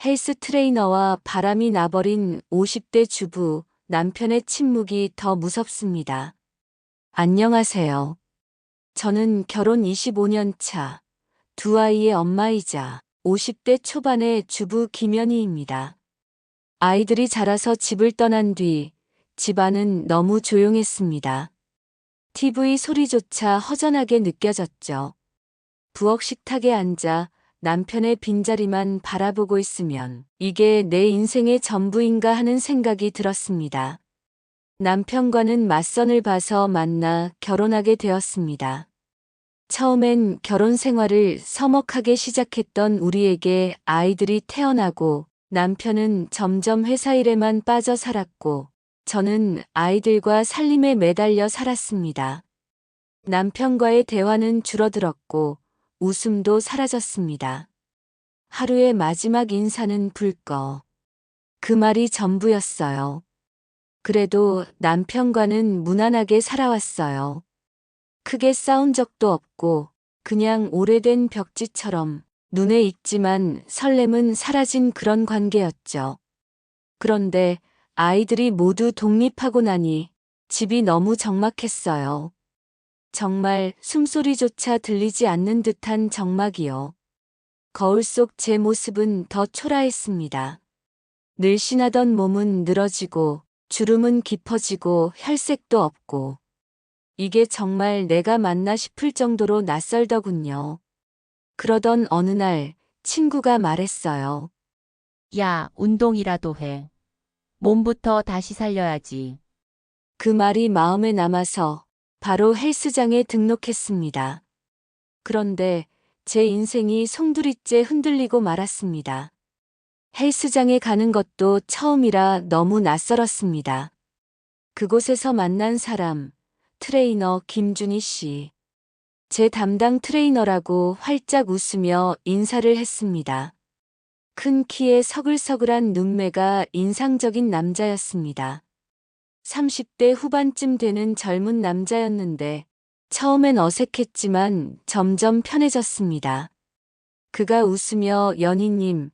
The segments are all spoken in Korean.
헬스 트레이너와 바람이 나버린 50대 주부, 남편의 침묵이 더 무섭습니다. 안녕하세요. 저는 결혼 25년 차, 두 아이의 엄마이자 50대 초반의 주부 김연희입니다. 아이들이 자라서 집을 떠난 뒤 집안은 너무 조용했습니다. TV 소리조차 허전하게 느껴졌죠. 부엌 식탁에 앉아 남편의 빈자리만 바라보고 있으면 이게 내 인생의 전부인가 하는 생각이 들었습니다. 남편과는 맞선을 봐서 만나 결혼하게 되었습니다. 처음엔 결혼 생활을 서먹하게 시작했던 우리에게 아이들이 태어나고 남편은 점점 회사 일에만 빠져 살았고 저는 아이들과 살림에 매달려 살았습니다. 남편과의 대화는 줄어들었고 웃음도 사라졌습니다. 하루의 마지막 인사는 불꺼. 그 말이 전부였어요. 그래도 남편과는 무난하게 살아왔어요. 크게 싸운 적도 없고 그냥 오래된 벽지처럼 눈에 익지만 설렘은 사라진 그런 관계였죠. 그런데 아이들이 모두 독립하고 나니 집이 너무 적막했어요. 정말 숨소리조차 들리지 않는 듯한 적막이요. 거울 속 제 모습은 더 초라했습니다. 늘씬하던 몸은 늘어지고 주름은 깊어지고 혈색도 없고 이게 정말 내가 맞나 싶을 정도로 낯설더군요. 그러던 어느 날 친구가 말했어요. 야, 운동이라도 해. 몸부터 다시 살려야지. 그 말이 마음에 남아서 바로 헬스장에 등록했습니다. 그런데 제 인생이 송두리째 흔들리고 말았습니다. 헬스장에 가는 것도 처음이라 너무 낯설었습니다. 그곳에서 만난 사람, 트레이너 김준희 씨. 제 담당 트레이너라고 활짝 웃으며 인사를 했습니다. 큰 키에 서글서글한 눈매가 인상적인 남자였습니다. 30대 후반쯤 되는 젊은 남자였는데 처음엔 어색했지만 점점 편해졌습니다. 그가 웃으며 연희님,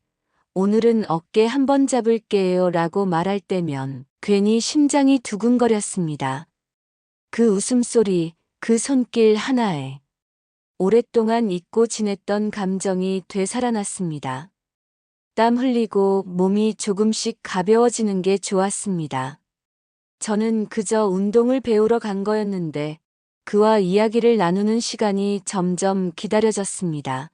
오늘은 어깨 한번 잡을게요 라고 말할 때면 괜히 심장이 두근거렸습니다. 그 웃음소리, 그 손길 하나에 오랫동안 잊고 지냈던 감정이 되살아났습니다. 땀 흘리고 몸이 조금씩 가벼워지는 게 좋았습니다. 저는 그저 운동을 배우러 간 거였는데 그와 이야기를 나누는 시간이 점점 기다려졌습니다.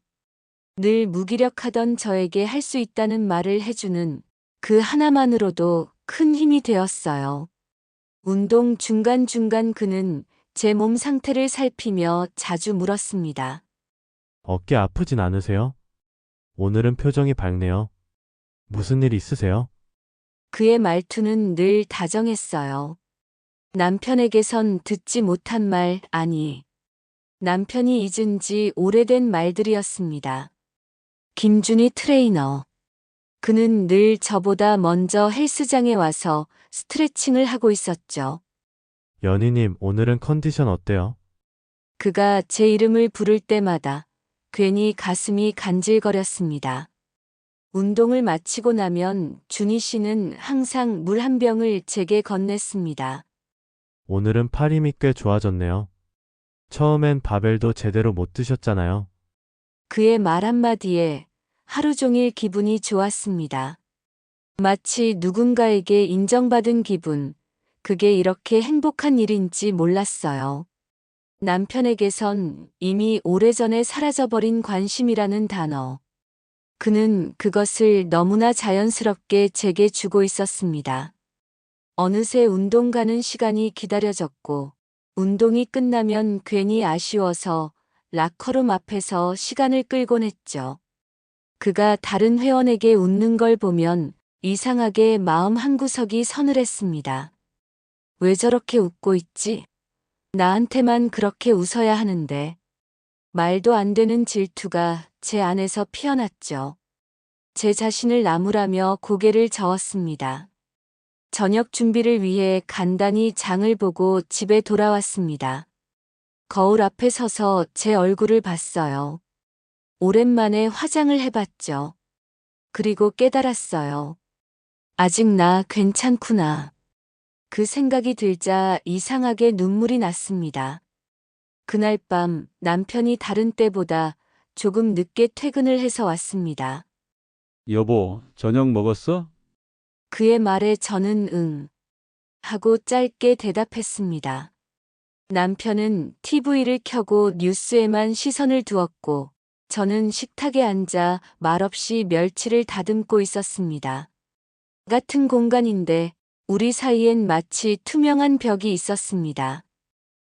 늘 무기력하던 저에게 할 수 있다는 말을 해주는 그 하나만으로도 큰 힘이 되었어요. 운동 중간중간 그는 제 몸 상태를 살피며 자주 물었습니다. 어깨 아프진 않으세요? 오늘은 표정이 밝네요. 무슨 일 있으세요? 그의 말투는 늘 다정했어요. 남편에게선 듣지 못한 말, 아니, 남편이 잊은 지 오래된 말들이었습니다. 김준희 트레이너. 그는 늘 저보다 먼저 헬스장에 와서 스트레칭을 하고 있었죠. 연희님, 오늘은 컨디션 어때요? 그가 제 이름을 부를 때마다 괜히 가슴이 간질거렸습니다. 운동을 마치고 나면 준희 씨는 항상 물 한 병을 제게 건넸습니다. 오늘은 팔 힘이 꽤 좋아졌네요. 처음엔 바벨도 제대로 못 드셨잖아요. 그의 말 한마디에 하루 종일 기분이 좋았습니다. 마치 누군가에게 인정받은 기분, 그게 이렇게 행복한 일인지 몰랐어요. 남편에게선 이미 오래전에 사라져버린 관심이라는 단어. 그는 그것을 너무나 자연스럽게 제게 주고 있었습니다. 어느새 운동 가는 시간이 기다려졌고, 운동이 끝나면 괜히 아쉬워서 라커룸 앞에서 시간을 끌곤 했죠. 그가 다른 회원에게 웃는 걸 보면 이상하게 마음 한구석이 서늘했습니다. 왜 저렇게 웃고 있지? 나한테만 그렇게 웃어야 하는데. 말도 안 되는 질투가 제 안에서 피어났죠. 제 자신을 나무라며 고개를 저었습니다. 저녁 준비를 위해 간단히 장을 보고 집에 돌아왔습니다. 거울 앞에 서서 제 얼굴을 봤어요. 오랜만에 화장을 해봤죠. 그리고 깨달았어요. 아직 나 괜찮구나. 그 생각이 들자 이상하게 눈물이 났습니다. 그날 밤 남편이 다른 때보다 조금 늦게 퇴근을 해서 왔습니다. 여보, 저녁 먹었어? 그의 말에 저는 응 하고 짧게 대답했습니다. 남편은 TV를 켜고 뉴스에만 시선을 두었고 저는 식탁에 앉아 말없이 멸치를 다듬고 있었습니다. 같은 공간인데 우리 사이엔 마치 투명한 벽이 있었습니다.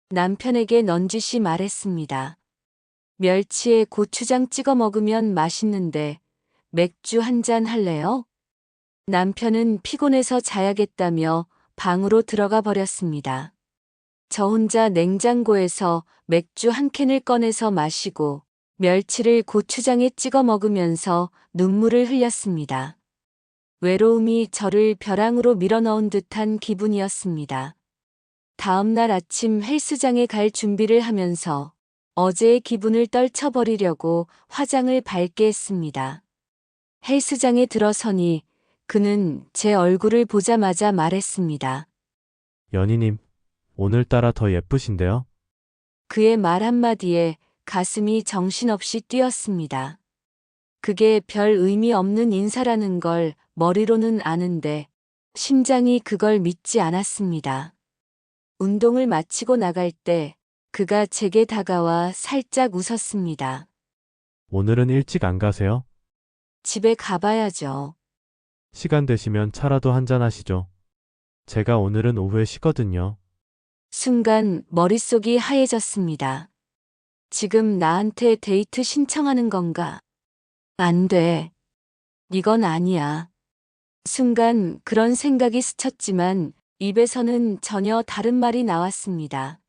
남편에게 넌지시 말했습니다. 멸치에 고추장 찍어 먹으면 맛있는데 맥주 한 잔 할래요? 남편은 피곤해서 자야겠다며 방으로 들어가 버렸습니다. 저 혼자 냉장고에서 맥주 한 캔을 꺼내서 마시고 멸치를 고추장에 찍어 먹으면서 눈물을 흘렸습니다. 외로움이 저를 벼랑으로 밀어넣은 듯한 기분이었습니다. 다음 날 아침 헬스장에 갈 준비를 하면서 어제의 기분을 떨쳐버리려고 화장을 밝게 했습니다. 헬스장에 들어서니 그는 제 얼굴을 보자마자 말했습니다. 연희님, 오늘따라 더 예쁘신데요? 그의 말 한마디에 가슴이 정신없이 뛰었습니다. 그게 별 의미 없는 인사라는 걸 머리로는 아는데 심장이 그걸 믿지 않았습니다. 운동을 마치고 나갈 때 그가 제게 다가와 살짝 웃었습니다. 오늘은 일찍 안 가세요? 집에 가봐야죠. 시간 되시면 차라도 한잔 하시죠. 제가 오늘은 오후에 쉬거든요. 순간 머릿속이 하얘졌습니다. 지금 나한테 데이트 신청하는 건가? 안 돼. 이건 아니야. 순간 그런 생각이 스쳤지만 입에서는 전혀 다른 말이 나왔습니다.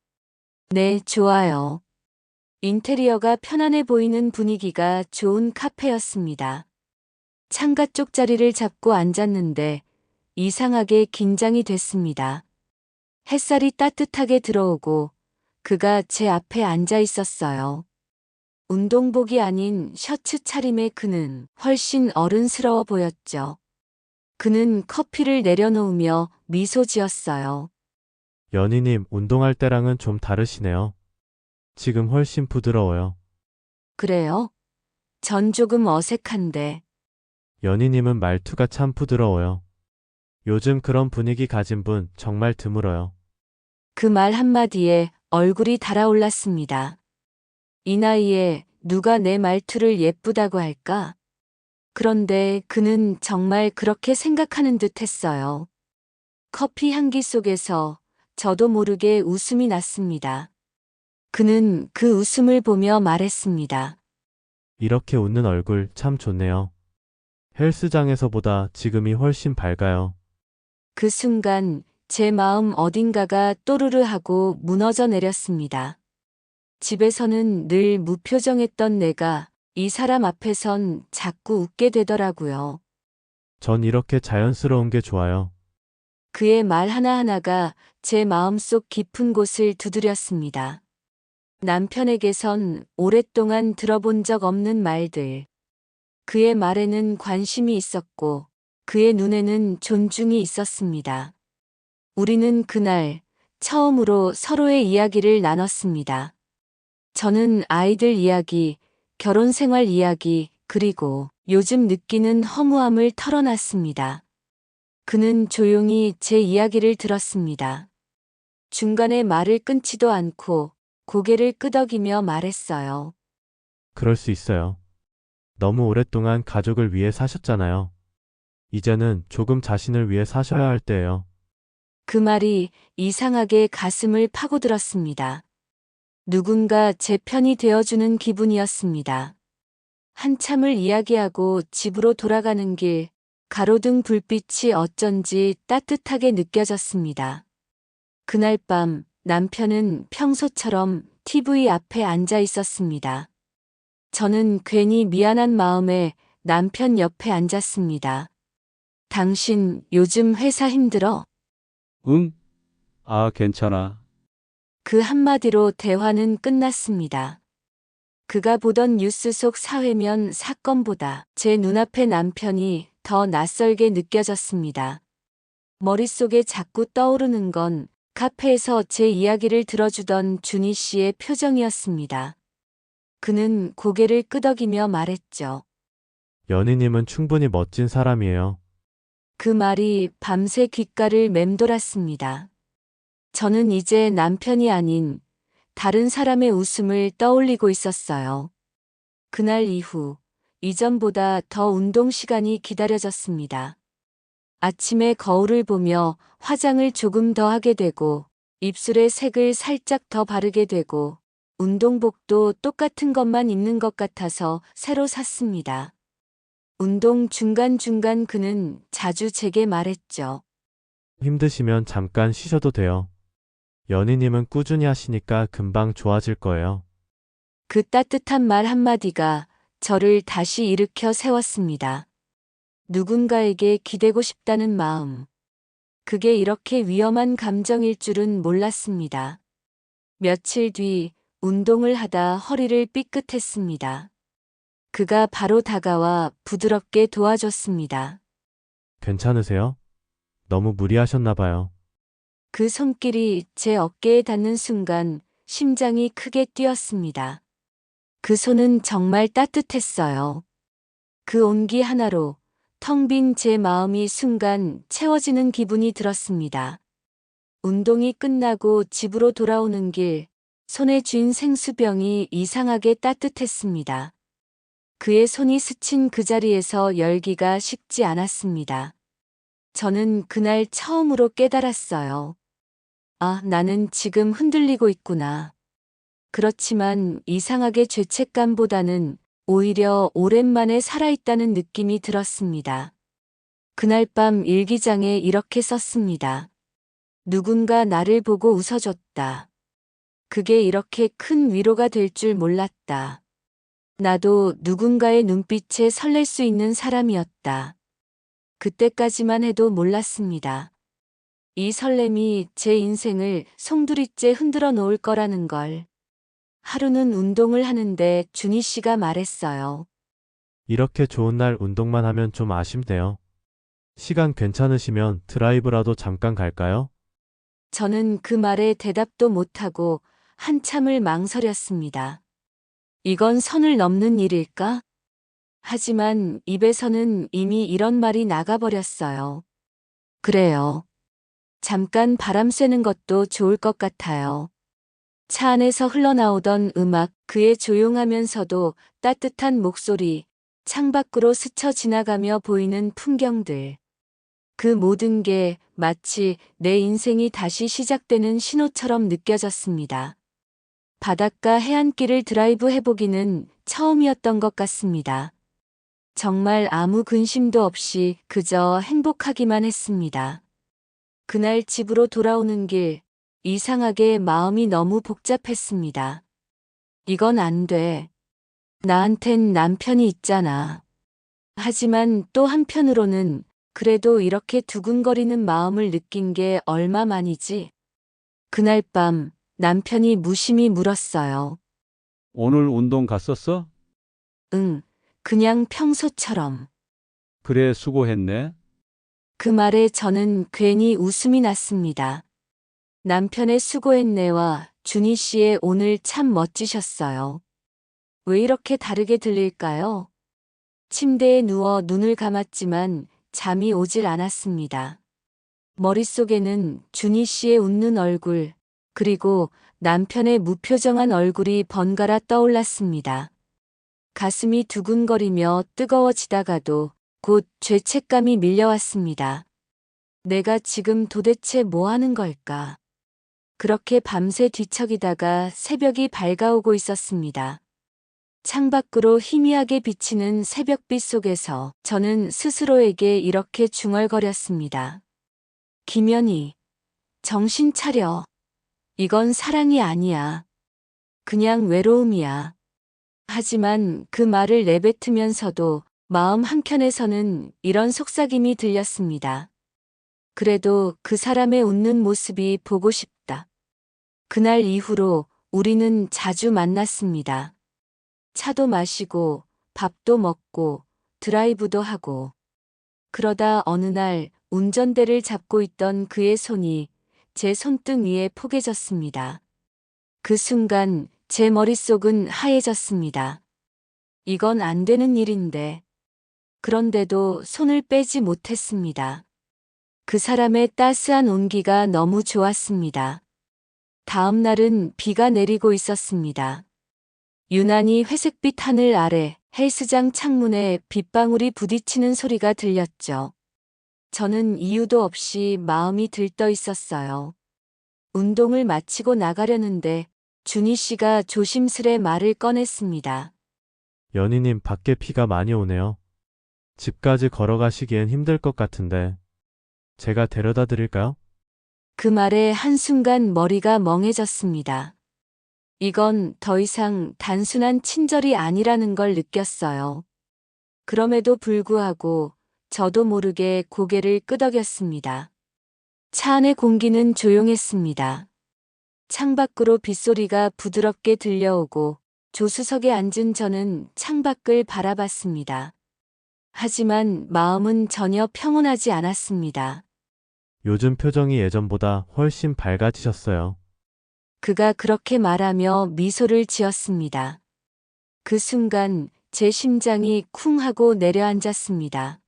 네, 좋아요. 인테리어가 편안해 보이는 분위기가 좋은 카페였습니다. 창가 쪽 자리를 잡고 앉았는데 이상하게 긴장이 됐습니다. 햇살이 따뜻하게 들어오고 그가 제 앞에 앉아 있었어요. 운동복이 아닌 셔츠 차림의 그는 훨씬 어른스러워 보였죠. 그는 커피를 내려놓으며 미소 지었어요. 연희님, 운동할 때랑은 좀 다르시네요. 지금 훨씬 부드러워요. 그래요? 전 조금 어색한데. 연희님은 말투가 참 부드러워요. 요즘 그런 분위기 가진 분 정말 드물어요. 그 말 한마디에 얼굴이 달아올랐습니다. 이 나이에 누가 내 말투를 예쁘다고 할까? 그런데 그는 정말 그렇게 생각하는 듯 했어요. 커피 향기 속에서 저도 모르게 웃음이 났습니다. 그는 그 웃음을 보며 말했습니다. 이렇게 웃는 얼굴 참 좋네요. 헬스장에서보다 지금이 훨씬 밝아요. 그 순간 제 마음 어딘가가 또르르 하고 무너져 내렸습니다. 집에서는 늘 무표정했던 내가 이 사람 앞에선 자꾸 웃게 되더라고요. 전 이렇게 자연스러운 게 좋아요. 그의 말 하나하나가 제 마음속 깊은 곳을 두드렸습니다. 남편에게선 오랫동안 들어본 적 없는 말들. 그의 말에는 관심이 있었고 그의 눈에는 존중이 있었습니다. 우리는 그날 처음으로 서로의 이야기를 나눴습니다. 저는 아이들 이야기, 결혼 생활 이야기, 그리고 요즘 느끼는 허무함을 털어놨습니다. 그는 조용히 제 이야기를 들었습니다. 중간에 말을 끊지도 않고 고개를 끄덕이며 말했어요. 그럴 수 있어요. 너무 오랫동안 가족을 위해 사셨잖아요. 이제는 조금 자신을 위해 사셔야 할 때예요. 그 말이 이상하게 가슴을 파고들었습니다. 누군가 제 편이 되어주는 기분이었습니다. 한참을 이야기하고 집으로 돌아가는 길, 가로등 불빛이 어쩐지 따뜻하게 느껴졌습니다. 그날 밤 남편은 평소처럼 TV 앞에 앉아 있었습니다. 저는 괜히 미안한 마음에 남편 옆에 앉았습니다. 당신 요즘 회사 힘들어? 응? 아, 괜찮아. 그 한마디로 대화는 끝났습니다. 그가 보던 뉴스 속 사회면 사건보다 제 눈앞의 남편이 더 낯설게 느껴졌습니다. 머릿속에 자꾸 떠오르는 건 카페에서 제 이야기를 들어주던 준희 씨의 표정이었습니다. 그는 고개를 끄덕이며 말했죠. 연희님은 충분히 멋진 사람이에요. 그 말이 밤새 귓가를 맴돌았습니다. 저는 이제 남편이 아닌 다른 사람의 웃음을 떠올리고 있었어요. 그날 이후 이전보다 더 운동 시간이 기다려졌습니다. 아침에 거울을 보며 화장을 조금 더 하게 되고 입술에 색을 살짝 더 바르게 되고 운동복도 똑같은 것만 입는 것 같아서 새로 샀습니다. 운동 중간중간 그는 자주 제게 말했죠. 힘드시면 잠깐 쉬셔도 돼요. 연희님은 꾸준히 하시니까 금방 좋아질 거예요. 그 따뜻한 말 한마디가 저를 다시 일으켜 세웠습니다. 누군가에게 기대고 싶다는 마음. 그게 이렇게 위험한 감정일 줄은 몰랐습니다. 며칠 뒤 운동을 하다 허리를 삐끗했습니다. 그가 바로 다가와 부드럽게 도와줬습니다. 괜찮으세요? 너무 무리하셨나 봐요. 그 손길이 제 어깨에 닿는 순간 심장이 크게 뛰었습니다. 그 손은 정말 따뜻했어요. 그 온기 하나로 텅 빈 제 마음이 순간 채워지는 기분이 들었습니다. 운동이 끝나고 집으로 돌아오는 길, 손에 쥔 생수병이 이상하게 따뜻했습니다. 그의 손이 스친 그 자리에서 열기가 식지 않았습니다. 저는 그날 처음으로 깨달았어요. 아, 나는 지금 흔들리고 있구나. 그렇지만 이상하게 죄책감보다는 오히려 오랜만에 살아있다는 느낌이 들었습니다. 그날 밤 일기장에 이렇게 썼습니다. 누군가 나를 보고 웃어줬다. 그게 이렇게 큰 위로가 될 줄 몰랐다. 나도 누군가의 눈빛에 설렐 수 있는 사람이었다. 그때까지만 해도 몰랐습니다. 이 설렘이 제 인생을 송두리째 흔들어 놓을 거라는 걸. 하루는 운동을 하는데 준희 씨가 말했어요. 이렇게 좋은 날 운동만 하면 좀 아쉽네요. 시간 괜찮으시면 드라이브라도 잠깐 갈까요? 저는 그 말에 대답도 못하고 한참을 망설였습니다. 이건 선을 넘는 일일까? 하지만 입에서는 이미 이런 말이 나가버렸어요. 그래요. 잠깐 바람 쐬는 것도 좋을 것 같아요. 차 안에서 흘러나오던 음악, 그의 조용하면서도 따뜻한 목소리, 창밖으로 스쳐 지나가며 보이는 풍경들. 그 모든 게 마치 내 인생이 다시 시작되는 신호처럼 느껴졌습니다. 바닷가 해안길을 드라이브 해보기는 처음이었던 것 같습니다. 정말 아무 근심도 없이 그저 행복하기만 했습니다. 그날 집으로 돌아오는 길, 이상하게 마음이 너무 복잡했습니다. 이건 안 돼. 나한텐 남편이 있잖아. 하지만 또 한편으로는 그래도 이렇게 두근거리는 마음을 느낀 게 얼마만이지? 그날 밤 남편이 무심히 물었어요. 오늘 운동 갔었어? 응, 그냥 평소처럼. 그래, 수고했네. 그 말에 저는 괜히 웃음이 났습니다. 남편의 수고했네와 준희 씨의 오늘 참 멋지셨어요. 왜 이렇게 다르게 들릴까요? 침대에 누워 눈을 감았지만 잠이 오질 않았습니다. 머릿속에는 준희 씨의 웃는 얼굴, 그리고 남편의 무표정한 얼굴이 번갈아 떠올랐습니다. 가슴이 두근거리며 뜨거워지다가도 곧 죄책감이 밀려왔습니다. 내가 지금 도대체 뭐 하는 걸까? 그렇게 밤새 뒤척이다가 새벽이 밝아오고 있었습니다. 창밖으로 희미하게 비치는 새벽빛 속에서 저는 스스로에게 이렇게 중얼거렸습니다. 김연희, 정신 차려. 이건 사랑이 아니야. 그냥 외로움이야. 하지만 그 말을 내뱉으면서도 마음 한켠에서는 이런 속삭임이 들렸습니다. 그래도 그 사람의 웃는 모습이 보고 싶다. 그날 이후로 우리는 자주 만났습니다. 차도 마시고 밥도 먹고 드라이브도 하고. 그러다 어느 날 운전대를 잡고 있던 그의 손이 제 손등 위에 포개졌습니다. 그 순간 제 머릿속은 하얘졌습니다. 이건 안 되는 일인데. 그런데도 손을 빼지 못했습니다. 그 사람의 따스한 온기가 너무 좋았습니다. 다음 날은 비가 내리고 있었습니다. 유난히 회색빛 하늘 아래 헬스장 창문에 빗방울이 부딪히는 소리가 들렸죠. 저는 이유도 없이 마음이 들떠 있었어요. 운동을 마치고 나가려는데 준희 씨가 조심스레 말을 꺼냈습니다. 연희님, 밖에 비가 많이 오네요. 집까지 걸어가시기엔 힘들 것 같은데 제가 데려다 드릴까요? 그 말에 한순간 머리가 멍해졌습니다. 이건 더 이상 단순한 친절이 아니라는 걸 느꼈어요. 그럼에도 불구하고 저도 모르게 고개를 끄덕였습니다. 차 안의 공기는 조용했습니다. 창밖으로 빗소리가 부드럽게 들려오고 조수석에 앉은 저는 창밖을 바라봤습니다. 하지만 마음은 전혀 평온하지 않았습니다. 요즘 표정이 예전보다 훨씬 밝아지셨어요. 그가 그렇게 말하며 미소를 지었습니다. 그 순간 제 심장이 쿵 하고 내려앉았습니다.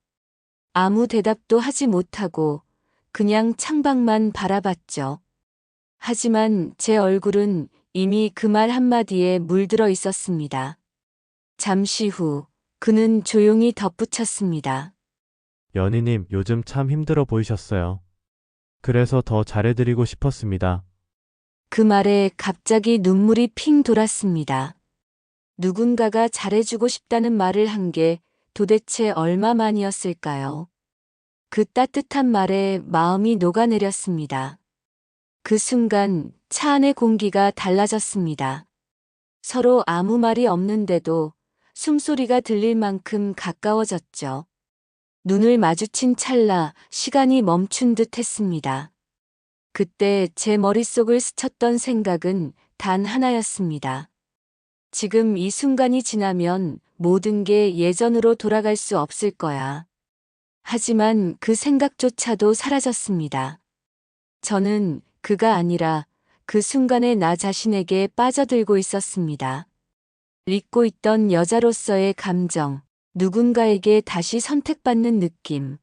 아무 대답도 하지 못하고 그냥 창밖만 바라봤죠. 하지만 제 얼굴은 이미 그 말 한마디에 물들어 있었습니다. 잠시 후 그는 조용히 덧붙였습니다. 연희님, 요즘 참 힘들어 보이셨어요. 그래서 더 잘해드리고 싶었습니다. 그 말에 갑자기 눈물이 핑 돌았습니다. 누군가가 잘해주고 싶다는 말을 한 게 도대체 얼마만이었을까요? 그 따뜻한 말에 마음이 녹아내렸습니다. 그 순간 차 안의 공기가 달라졌습니다. 서로 아무 말이 없는데도 숨소리가 들릴 만큼 가까워졌죠. 눈을 마주친 찰나 시간이 멈춘 듯 했습니다. 그때 제 머릿속을 스쳤던 생각은 단 하나였습니다. 지금 이 순간이 지나면 모든 게 예전으로 돌아갈 수 없을 거야. 하지만 그 생각조차도 사라졌습니다. 저는 그가 아니라 그 순간에 나 자신에게 빠져들고 있었습니다. 잊고 있던 여자로서의 감정, 누군가에게 다시 선택받는 느낌.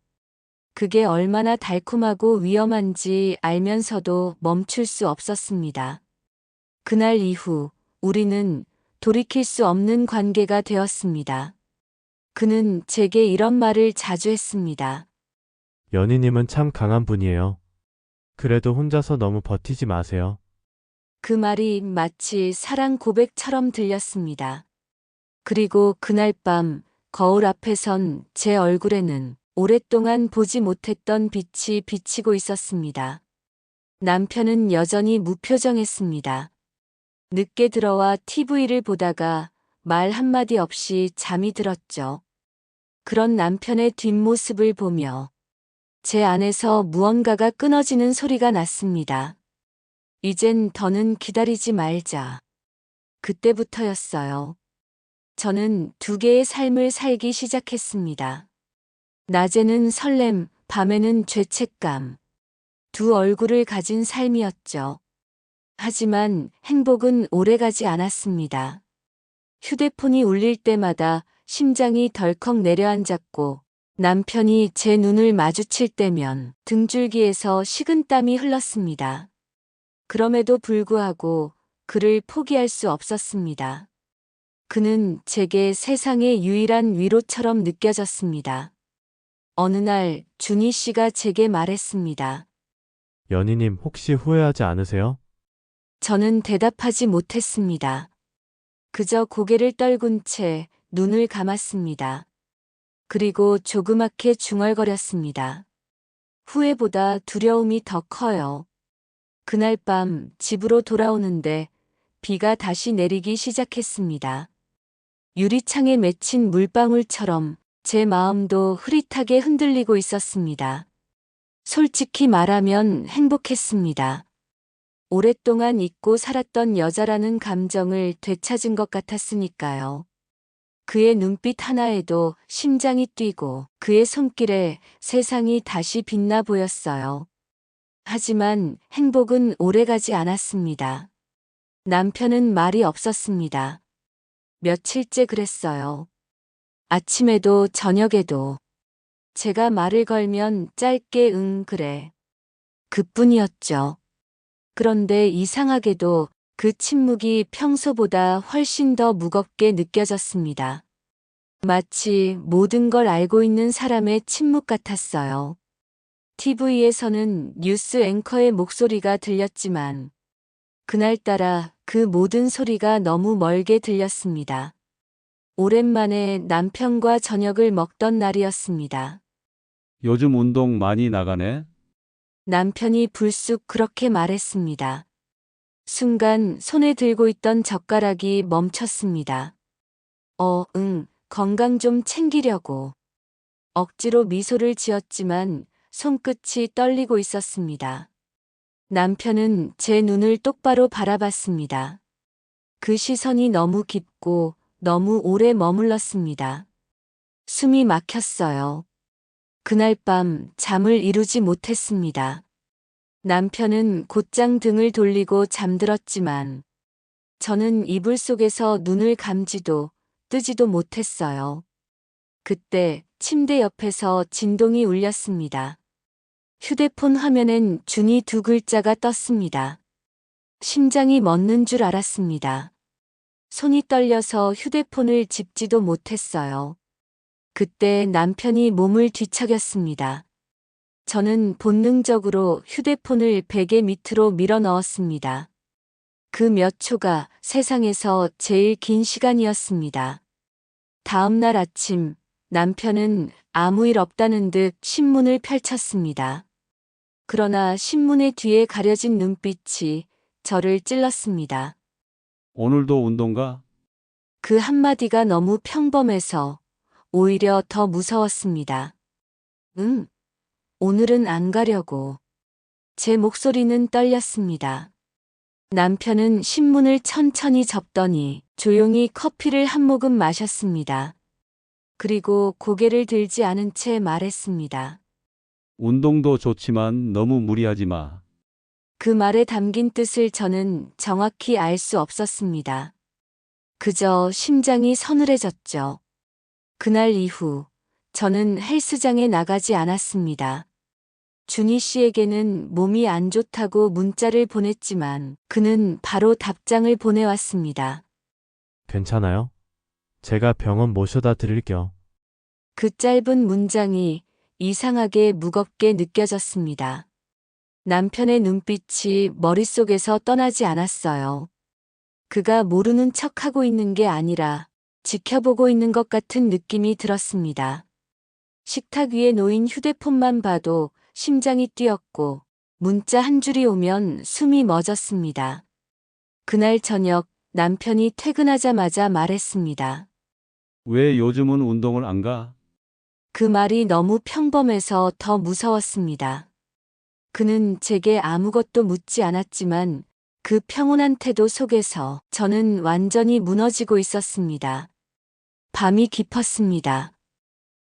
그게 얼마나 달콤하고 위험한지 알면서도 멈출 수 없었습니다. 그날 이후 우리는 돌이킬 수 없는 관계가 되었습니다. 그는 제게 이런 말을 자주 했습니다. 연희님은 참 강한 분이에요. 그래도 혼자서 너무 버티지 마세요. 그 말이 마치 사랑 고백처럼 들렸습니다. 그리고 그날 밤 거울 앞에 선 제 얼굴에는 오랫동안 보지 못했던 빛이 비치고 있었습니다. 남편은 여전히 무표정했습니다. 늦게 들어와 TV를 보다가 말 한마디 없이 잠이 들었죠. 그런 남편의 뒷모습을 보며 제 안에서 무언가가 끊어지는 소리가 났습니다. 이젠 더는 기다리지 말자. 그때부터였어요. 저는 두 개의 삶을 살기 시작했습니다. 낮에는 설렘, 밤에는 죄책감. 두 얼굴을 가진 삶이었죠. 하지만 행복은 오래가지 않았습니다. 휴대폰이 울릴 때마다 심장이 덜컥 내려앉았고 남편이 제 눈을 마주칠 때면 등줄기에서 식은땀이 흘렀습니다. 그럼에도 불구하고 그를 포기할 수 없었습니다. 그는 제게 세상의 유일한 위로처럼 느껴졌습니다. 어느 날 준희 씨가 제게 말했습니다. 연희님, 혹시 후회하지 않으세요? 저는 대답하지 못했습니다. 그저 고개를 떨군 채 눈을 감았습니다. 그리고 조그맣게 중얼거렸습니다. 후회보다 두려움이 더 커요. 그날 밤 집으로 돌아오는데 비가 다시 내리기 시작했습니다. 유리창에 맺힌 물방울처럼 제 마음도 흐릿하게 흔들리고 있었습니다. 솔직히 말하면 행복했습니다. 오랫동안 잊고 살았던 여자라는 감정을 되찾은 것 같았으니까요. 그의 눈빛 하나에도 심장이 뛰고 그의 손길에 세상이 다시 빛나 보였어요. 하지만 행복은 오래가지 않았습니다. 남편은 말이 없었습니다. 며칠째 그랬어요. 아침에도 저녁에도. 제가 말을 걸면 짧게 응, 그래. 그뿐이었죠. 그런데 이상하게도 그 침묵이 평소보다 훨씬 더 무겁게 느껴졌습니다. 마치 모든 걸 알고 있는 사람의 침묵 같았어요. TV에서는 뉴스 앵커의 목소리가 들렸지만 그날따라 그 모든 소리가 너무 멀게 들렸습니다. 오랜만에 남편과 저녁을 먹던 날이었습니다. 요즘 운동 많이 나가네? 남편이 불쑥 그렇게 말했습니다. 순간 손에 들고 있던 젓가락이 멈췄습니다. 응, 건강 좀 챙기려고. 억지로 미소를 지었지만 손끝이 떨리고 있었습니다. 남편은 제 눈을 똑바로 바라봤습니다. 그 시선이 너무 깊고 너무 오래 머물렀습니다. 숨이 막혔어요. 그날 밤 잠을 이루지 못했습니다. 남편은 곧장 등을 돌리고 잠들었지만 저는 이불 속에서 눈을 감지도 뜨지도 못했어요. 그때 침대 옆에서 진동이 울렸습니다. 휴대폰 화면엔 준이 두 글자가 떴습니다. 심장이 멎는 줄 알았습니다. 손이 떨려서 휴대폰을 집지도 못했어요. 그때 남편이 몸을 뒤척였습니다. 저는 본능적으로 휴대폰을 베개 밑으로 밀어 넣었습니다. 그 몇 초가 세상에서 제일 긴 시간이었습니다. 다음 날 아침, 남편은 아무 일 없다는 듯 신문을 펼쳤습니다. 그러나 신문의 뒤에 가려진 눈빛이 저를 찔렀습니다. 오늘도 운동 가? 그 한마디가 너무 평범해서 오히려 더 무서웠습니다. 응, 오늘은 안 가려고. 제 목소리는 떨렸습니다. 남편은 신문을 천천히 접더니 조용히 커피를 한 모금 마셨습니다. 그리고 고개를 들지 않은 채 말했습니다. 운동도 좋지만 너무 무리하지 마. 그 말에 담긴 뜻을 저는 정확히 알 수 없었습니다. 그저 심장이 서늘해졌죠. 그날 이후 저는 헬스장에 나가지 않았습니다. 준희 씨에게는 몸이 안 좋다고 문자를 보냈지만 그는 바로 답장을 보내왔습니다. 괜찮아요? 제가 병원 모셔다 드릴게요. 그 짧은 문장이 이상하게 무겁게 느껴졌습니다. 남편의 눈빛이 머릿속에서 떠나지 않았어요. 그가 모르는 척하고 있는 게 아니라 지켜보고 있는 것 같은 느낌이 들었습니다. 식탁 위에 놓인 휴대폰만 봐도 심장이 뛰었고 문자 한 줄이 오면 숨이 멎었습니다. 그날 저녁 남편이 퇴근하자마자 말했습니다. 왜 요즘은 운동을 안 가? 그 말이 너무 평범해서 더 무서웠습니다. 그는 제게 아무것도 묻지 않았지만 그 평온한 태도 속에서 저는 완전히 무너지고 있었습니다. 밤이 깊었습니다.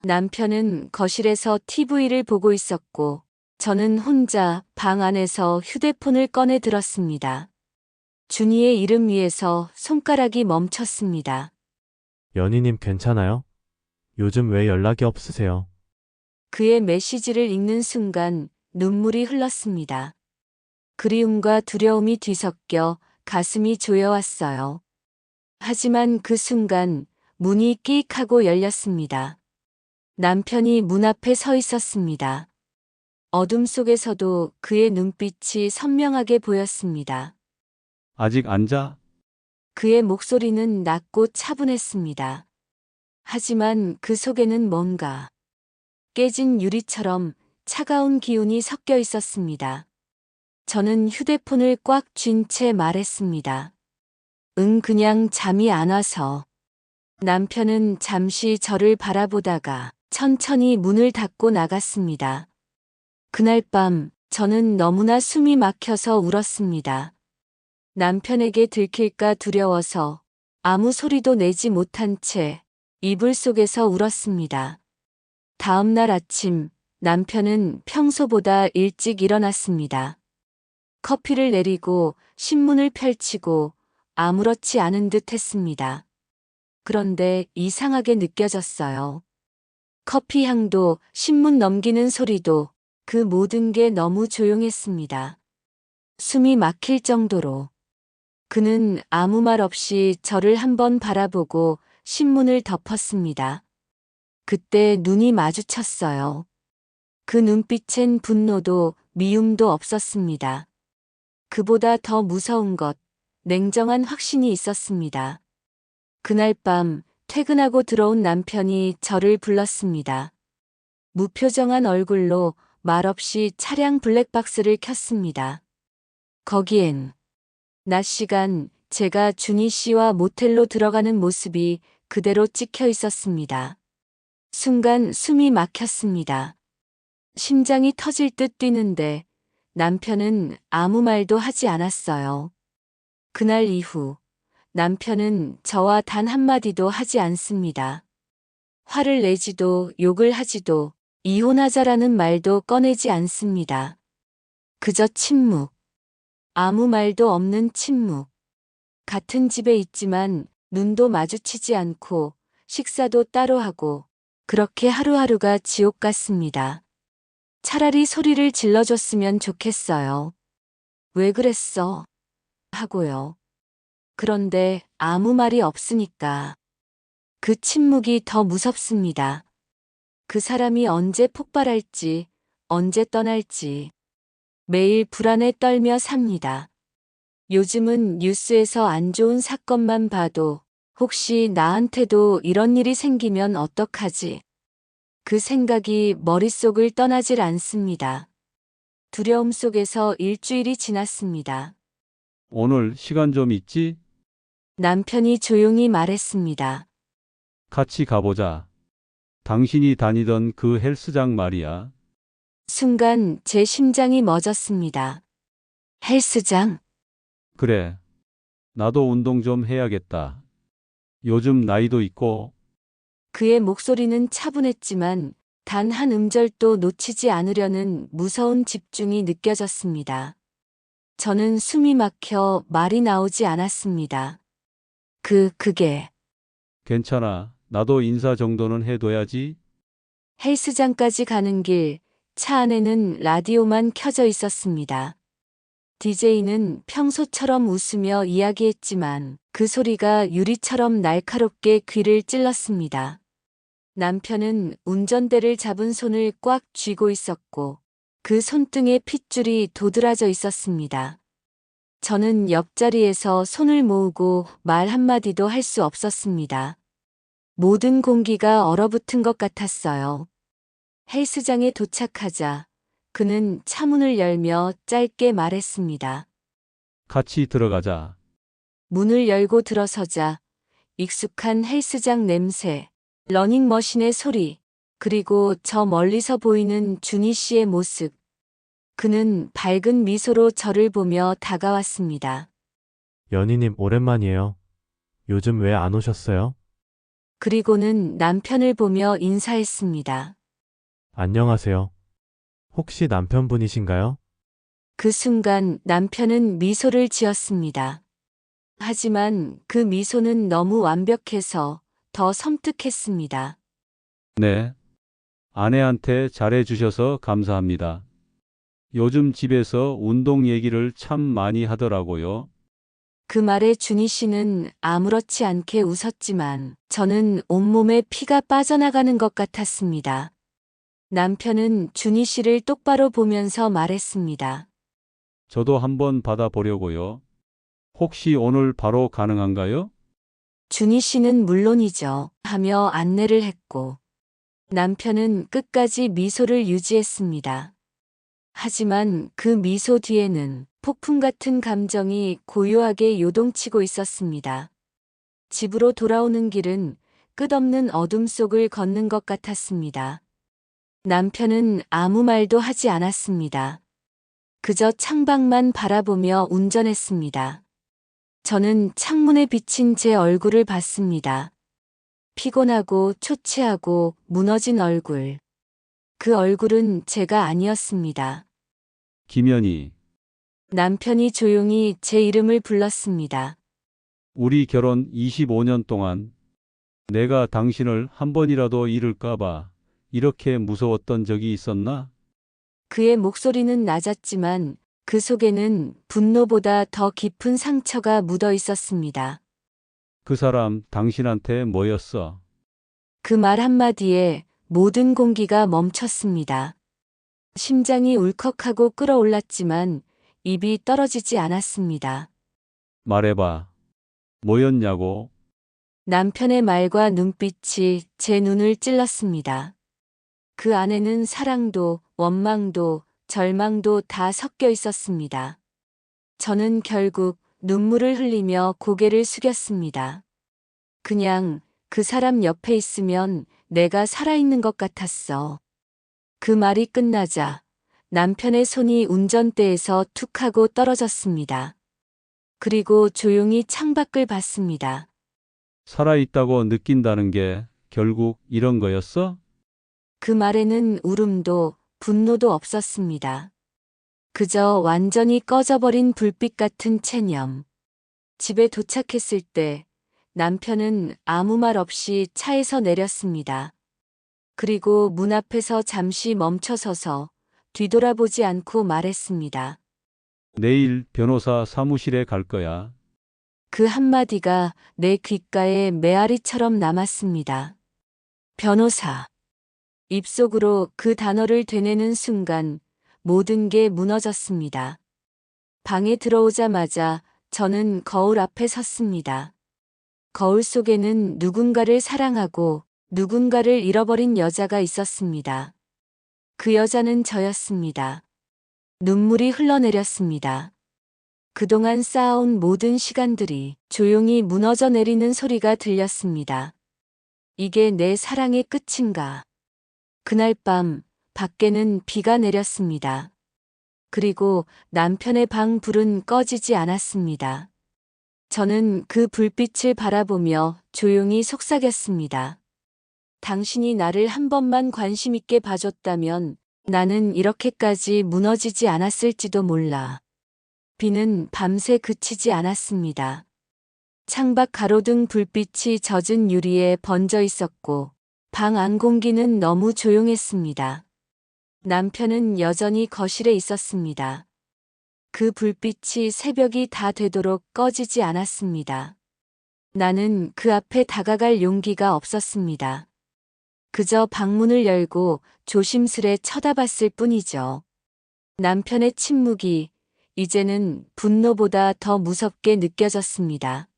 남편은 거실에서 TV를 보고 있었고 저는 혼자 방 안에서 휴대폰을 꺼내 들었습니다. 준이의 이름 위에서 손가락이 멈췄습니다. 연희님 괜찮아요? 요즘 왜 연락이 없으세요? 그의 메시지를 읽는 순간 눈물이 흘렀습니다. 그리움과 두려움이 뒤섞여 가슴이 조여왔어요. 하지만 그 순간 문이 끼익 하고 열렸습니다. 남편이 문 앞에 서 있었습니다. 어둠 속에서도 그의 눈빛이 선명하게 보였습니다. 아직 안 자? 그의 목소리는 낮고 차분했습니다. 하지만 그 속에는 뭔가 깨진 유리처럼 차가운 기운이 섞여 있었습니다. 저는 휴대폰을 꽉 쥔 채 말했습니다. 그냥 잠이 안 와서. 남편은 잠시 저를 바라보다가 천천히 문을 닫고 나갔습니다. 그날 밤 저는 너무나 숨이 막혀서 울었습니다. 남편에게 들킬까 두려워서 아무 소리도 내지 못한 채 이불 속에서 울었습니다. 다음 날 아침, 남편은 평소보다 일찍 일어났습니다. 커피를 내리고 신문을 펼치고 아무렇지 않은 듯 했습니다. 그런데 이상하게 느껴졌어요. 커피 향도, 신문 넘기는 소리도, 그 모든 게 너무 조용했습니다. 숨이 막힐 정도로. 그는 아무 말 없이 저를 한번 바라보고 신문을 덮었습니다. 그때 눈이 마주쳤어요. 그 눈빛엔 분노도 미움도 없었습니다. 그보다 더 무서운 것, 냉정한 확신이 있었습니다. 그날 밤 퇴근하고 들어온 남편이 저를 불렀습니다. 무표정한 얼굴로 말없이 차량 블랙박스를 켰습니다. 거기엔 낮 시간 제가 준희 씨와 모텔로 들어가는 모습이 그대로 찍혀 있었습니다. 순간 숨이 막혔습니다. 심장이 터질 듯 뛰는데 남편은 아무 말도 하지 않았어요. 그날 이후 남편은 저와 단 한마디도 하지 않습니다. 화를 내지도 욕을 하지도 이혼하자라는 말도 꺼내지 않습니다. 그저 침묵. 아무 말도 없는 침묵. 같은 집에 있지만 눈도 마주치지 않고 식사도 따로 하고 그렇게 하루하루가 지옥 같습니다. 차라리 소리를 질러줬으면 좋겠어요. 왜 그랬어? 하고요. 그런데 아무 말이 없으니까. 그 침묵이 더 무섭습니다. 그 사람이 언제 폭발할지, 언제 떠날지. 매일 불안에 떨며 삽니다. 요즘은 뉴스에서 안 좋은 사건만 봐도 혹시 나한테도 이런 일이 생기면 어떡하지? 그 생각이 머릿속을 떠나질 않습니다. 두려움 속에서 일주일이 지났습니다. 오늘 시간 좀 있지? 남편이 조용히 말했습니다. 같이 가보자. 당신이 다니던 그 헬스장 말이야. 순간 제 심장이 멎었습니다. 헬스장? 그래. 나도 운동 좀 해야겠다. 요즘 나이도 있고, 그의 목소리는 차분했지만 단 한 음절도 놓치지 않으려는 무서운 집중이 느껴졌습니다. 저는 숨이 막혀 말이 나오지 않았습니다. 그게 괜찮아. 나도 인사 정도는 해둬야지. 헬스장까지 가는 길, 차 안에는 라디오만 켜져 있었습니다. DJ는 평소처럼 웃으며 이야기했지만 그 소리가 유리처럼 날카롭게 귀를 찔렀습니다. 남편은 운전대를 잡은 손을 꽉 쥐고 있었고 그 손등에 핏줄이 도드라져 있었습니다. 저는 옆자리에서 손을 모으고 말 한마디도 할 수 없었습니다. 모든 공기가 얼어붙은 것 같았어요. 헬스장에 도착하자 그는 차문을 열며 짧게 말했습니다. 같이 들어가자. 문을 열고 들어서자 익숙한 헬스장 냄새, 러닝머신의 소리, 그리고 저 멀리서 보이는 준희 씨의 모습. 그는 밝은 미소로 저를 보며 다가왔습니다. 연희님 오랜만이에요. 요즘 왜 안 오셨어요? 그리고는 남편을 보며 인사했습니다. 안녕하세요. 혹시 남편분이신가요? 그 순간 남편은 미소를 지었습니다. 하지만 그 미소는 너무 완벽해서 더 섬뜩했습니다. 네. 아내한테 잘해주셔서 감사합니다. 요즘 집에서 운동 얘기를 참 많이 하더라고요. 그 말에 준희 씨는 아무렇지 않게 웃었지만 저는 온몸에 피가 빠져나가는 것 같았습니다. 남편은 준희 씨를 똑바로 보면서 말했습니다. 저도 한번 받아보려고요. 혹시 오늘 바로 가능한가요? 준희 씨는 물론이죠 하며 안내를 했고 남편은 끝까지 미소를 유지했습니다. 하지만 그 미소 뒤에는 폭풍 같은 감정이 고요하게 요동치고 있었습니다. 집으로 돌아오는 길은 끝없는 어둠 속을 걷는 것 같았습니다. 남편은 아무 말도 하지 않았습니다. 그저 창밖만 바라보며 운전했습니다. 저는 창문에 비친 제 얼굴을 봤습니다. 피곤하고 초췌하고 무너진 얼굴. 그 얼굴은 제가 아니었습니다. 김연희, 남편이 조용히 제 이름을 불렀습니다. 우리 결혼 25년 동안 내가 당신을 한 번이라도 잃을까봐 이렇게 무서웠던 적이 있었나? 그의 목소리는 낮았지만 그 속에는 분노보다 더 깊은 상처가 묻어 있었습니다. 그 사람 당신한테 뭐였어? 그 말 한마디에 모든 공기가 멈췄습니다. 심장이 울컥하고 끌어올랐지만 입이 떨어지지 않았습니다. 말해봐. 뭐였냐고? 남편의 말과 눈빛이 제 눈을 찔렀습니다. 그 안에는 사랑도, 원망도, 절망도 다 섞여 있었습니다. 저는 결국 눈물을 흘리며 고개를 숙였습니다. 그냥 그 사람 옆에 있으면 내가 살아있는 것 같았어. 그 말이 끝나자 남편의 손이 운전대에서 툭 하고 떨어졌습니다. 그리고 조용히 창밖을 봤습니다. 살아있다고 느낀다는 게 결국 이런 거였어? 그 말에는 울음도 분노도 없었습니다. 그저 완전히 꺼져버린 불빛 같은 체념. 집에 도착했을 때 남편은 아무 말 없이 차에서 내렸습니다. 그리고 문 앞에서 잠시 멈춰서서 뒤돌아보지 않고 말했습니다. 내일 변호사 사무실에 갈 거야. 그 한마디가 내 귓가에 메아리처럼 남았습니다. 변호사. 입속으로 그 단어를 되뇌는 순간 모든 게 무너졌습니다. 방에 들어오자마자 저는 거울 앞에 섰습니다. 거울 속에는 누군가를 사랑하고 누군가를 잃어버린 여자가 있었습니다. 그 여자는 저였습니다. 눈물이 흘러내렸습니다. 그동안 쌓아온 모든 시간들이 조용히 무너져 내리는 소리가 들렸습니다. 이게 내 사랑의 끝인가? 그날 밤 밖에는 비가 내렸습니다. 그리고 남편의 방 불은 꺼지지 않았습니다. 저는 그 불빛을 바라보며 조용히 속삭였습니다. 당신이 나를 한 번만 관심 있게 봐줬다면 나는 이렇게까지 무너지지 않았을지도 몰라. 비는 밤새 그치지 않았습니다. 창밖 가로등 불빛이 젖은 유리에 번져 있었고 방 안 공기는 너무 조용했습니다. 남편은 여전히 거실에 있었습니다. 그 불빛이 새벽이 다 되도록 꺼지지 않았습니다. 나는 그 앞에 다가갈 용기가 없었습니다. 그저 방문을 열고 조심스레 쳐다봤을 뿐이죠. 남편의 침묵이 이제는 분노보다 더 무섭게 느껴졌습니다.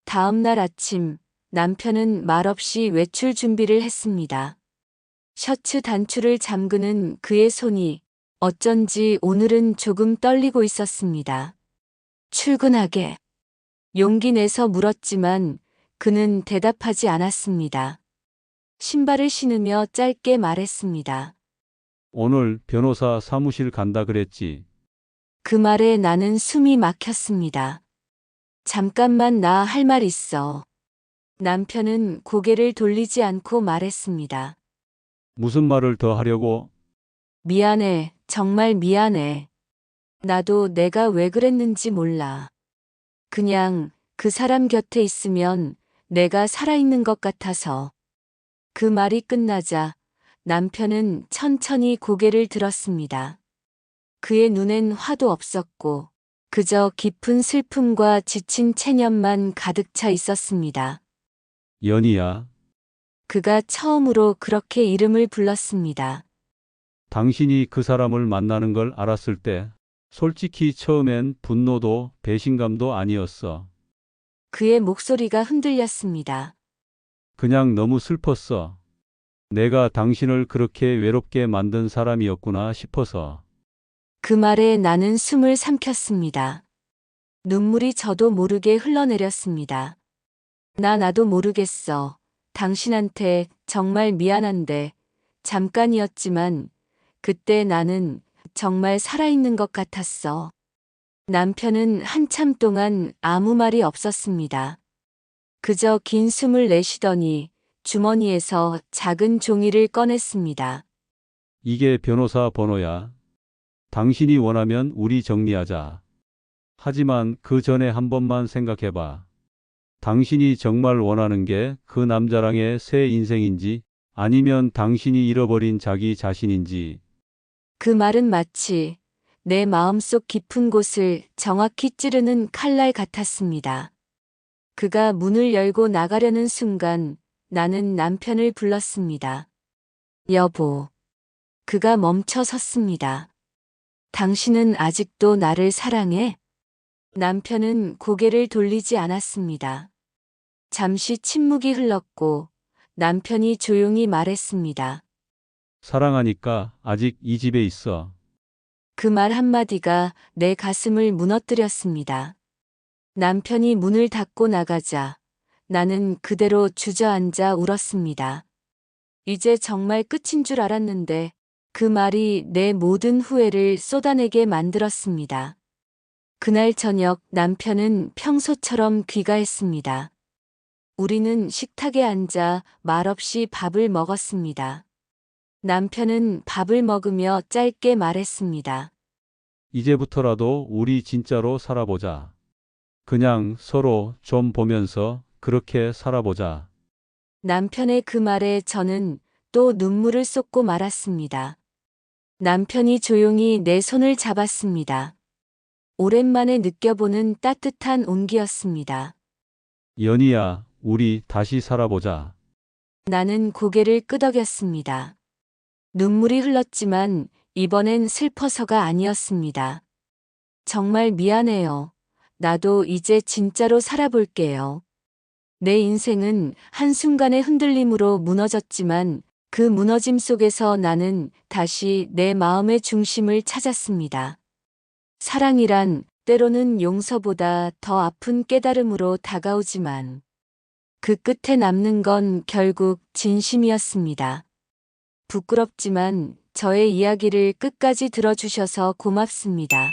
다음 날 아침, 남편은 말없이 외출 준비를 했습니다. 셔츠 단추를 잠그는 그의 손이 어쩐지 오늘은 조금 떨리고 있었습니다. 출근하게. 용기 내서 물었지만 그는 대답하지 않았습니다. 신발을 신으며 짧게 말했습니다. 오늘 변호사 사무실 간다 그랬지. 그 말에 나는 숨이 막혔습니다. 잠깐만 나 할 말 있어. 남편은 고개를 돌리지 않고 말했습니다. 무슨 말을 더 하려고? 미안해, 정말 미안해. 나도 내가 왜 그랬는지 몰라. 그냥 그 사람 곁에 있으면 내가 살아있는 것 같아서. 그 말이 끝나자 남편은 천천히 고개를 들었습니다. 그의 눈엔 화도 없었고 그저 깊은 슬픔과 지친 체념만 가득 차 있었습니다. 연희야, 그가 처음으로 그렇게 이름을 불렀습니다. 당신이 그 사람을 만나는 걸 알았을 때 솔직히 처음엔 분노도 배신감도 아니었어. 그의 목소리가 흔들렸습니다. 그냥 너무 슬펐어. 내가 당신을 그렇게 외롭게 만든 사람이었구나 싶어서. 그 말에 나는 숨을 삼켰습니다. 눈물이 저도 모르게 흘러내렸습니다. 나도 모르겠어. 당신한테 정말 미안한데 잠깐이었지만 그때 나는 정말 살아있는 것 같았어. 남편은 한참 동안 아무 말이 없었습니다. 그저 긴 숨을 내쉬더니 주머니에서 작은 종이를 꺼냈습니다. 이게 변호사 번호야. 당신이 원하면 우리 정리하자. 하지만 그 전에 한 번만 생각해봐. 당신이 정말 원하는 게 그 남자랑의 새 인생인지 아니면 당신이 잃어버린 자기 자신인지. 그 말은 마치 내 마음속 깊은 곳을 정확히 찌르는 칼날 같았습니다. 그가 문을 열고 나가려는 순간 나는 남편을 불렀습니다. 여보. 그가 멈춰 섰습니다. 당신은 아직도 나를 사랑해? 남편은 고개를 돌리지 않았습니다. 잠시 침묵이 흘렀고 남편이 조용히 말했습니다. 사랑하니까 아직 이 집에 있어. 그 말 한마디가 내 가슴을 무너뜨렸습니다. 남편이 문을 닫고 나가자 나는 그대로 주저앉아 울었습니다. 이제 정말 끝인 줄 알았는데 그 말이 내 모든 후회를 쏟아내게 만들었습니다. 그날 저녁 남편은 평소처럼 귀가했습니다. 우리는 식탁에 앉아 말없이 밥을 먹었습니다. 남편은 밥을 먹으며 짧게 말했습니다. 이제부터라도 우리 진짜로 살아보자. 그냥 서로 좀 보면서 그렇게 살아보자. 남편의 그 말에 저는 또 눈물을 쏟고 말았습니다. 남편이 조용히 내 손을 잡았습니다. 오랜만에 느껴보는 따뜻한 온기였습니다. 연희야, 우리 다시 살아보자. 나는 고개를 끄덕였습니다. 눈물이 흘렀지만 이번엔 슬퍼서가 아니었습니다. 정말 미안해요. 나도 이제 진짜로 살아볼게요. 내 인생은 한순간의 흔들림으로 무너졌지만 그 무너짐 속에서 나는 다시 내 마음의 중심을 찾았습니다. 사랑이란 때로는 용서보다 더 아픈 깨달음으로 다가오지만 그 끝에 남는 건 결국 진심이었습니다. 부끄럽지만 저의 이야기를 끝까지 들어주셔서 고맙습니다.